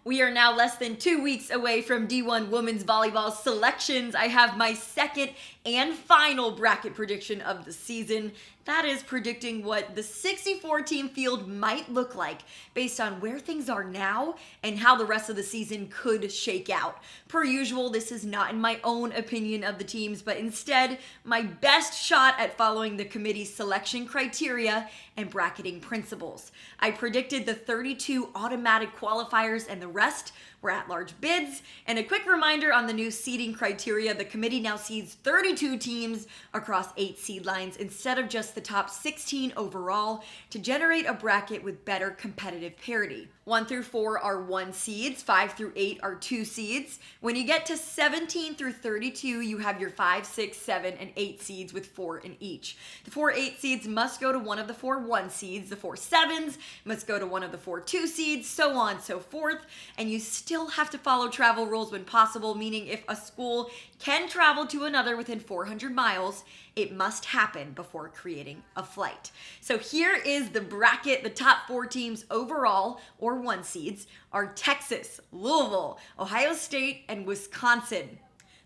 We are now less than 2 weeks away from D1 women's volleyball selections. I have my second and final bracket prediction of the season. That is predicting what the 64-team field might look like based on where things are now and how the rest of the season could shake out. Per usual, this is not in my own opinion of the teams, but instead my best shot at following the committee's selection criteria and bracketing principles. I predicted the 32 automatic qualifiers and the rest were at-large bids. And a quick reminder on the new seeding criteria, the committee now seeds 32 teams across 8 seed lines instead of just the top 16 overall to generate a bracket with better competitive parity. 1 through 4 are 1 seeds, 5 through 8 are 2 seeds. When you get to 17 through 32, you have your 5, 6, 7, and 8 seeds with 4 in each. The 4 8 seeds must go to one of the 4 1 seeds. The 4 7s must go to one of the 4 2 seeds, so on and so forth. And you still have to follow travel rules when possible, meaning if a school can travel to another within 400 miles, it must happen before creating a flight. So here is the bracket. The top 4 teams overall, or 1 seeds, are Texas, Louisville, Ohio State, and Wisconsin.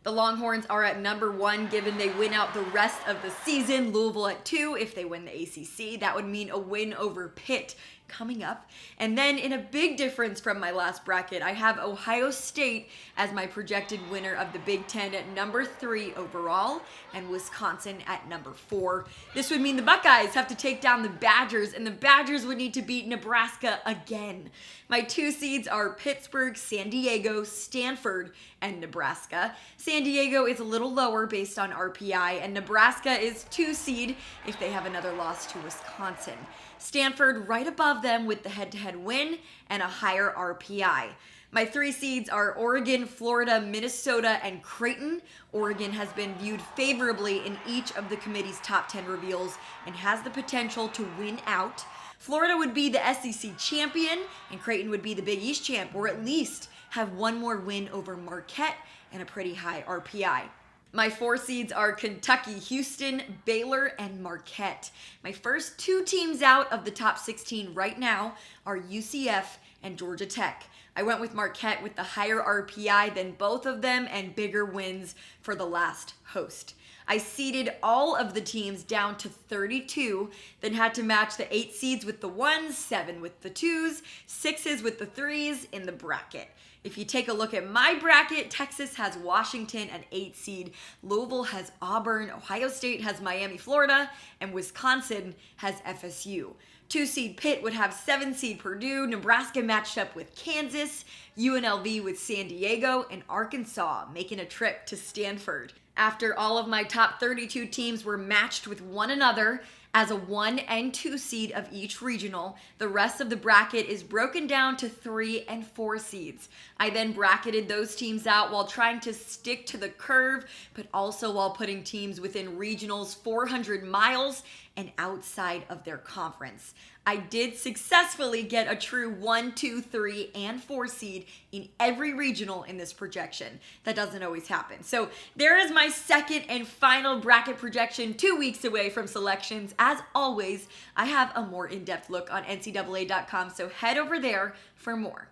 The Longhorns are at number 1 given they win out the rest of the season. Louisville at 2 if they win the ACC. That would mean a win over Pitt coming up. And then in a big difference from my last bracket, I have Ohio State as my projected winner of the Big Ten at number 3 overall and Wisconsin at number 4. This would mean the Buckeyes have to take down the Badgers and the Badgers would need to beat Nebraska again. My 2 seeds are Pittsburgh, San Diego, Stanford, and Nebraska. San Diego is a little lower based on RPI and Nebraska is 2 seed if they have another loss to Wisconsin. Stanford right above them with the head-to-head win and a higher RPI. My 3 seeds are Oregon, Florida, Minnesota, and Creighton. Oregon has been viewed favorably in each of the committee's top 10 reveals and has the potential to win out. Florida would be the SEC champion, and Creighton would be the Big East champ, or at least have one more win over Marquette and a pretty high RPI. My 4 seeds are Kentucky, Houston, Baylor, and Marquette. My first 2 teams out of the top 16 right now are UCF and Georgia Tech. I went with Marquette with the higher RPI than both of them and bigger wins for the last host. I seeded all of the teams down to 32, then had to match the 8 seeds with the 1s, 7 with the 2s, 6s with the 3s in the bracket. If you take a look at my bracket, Texas has Washington at 8 seed, Louisville has Auburn, Ohio State has Miami, Florida, and Wisconsin has FSU. 2 seed Pitt would have 7 seed Purdue, Nebraska matched up with Kansas, UNLV with San Diego, and Arkansas making a trip to Stanford. After all of my top 32 teams were matched with one another as a 1 and 2 seed of each regional, the rest of the bracket is broken down to 3 and 4 seeds. I then bracketed those teams out while trying to stick to the curve, but also while putting teams within regionals 400 miles and outside of their conference. I did successfully get a true 1, 2, 3, and 4 seed in every regional in this projection. That doesn't always happen. So there is my second and final bracket projection 2 weeks away from selections. As always, I have a more in-depth look on NCAA.com, so head over there for more.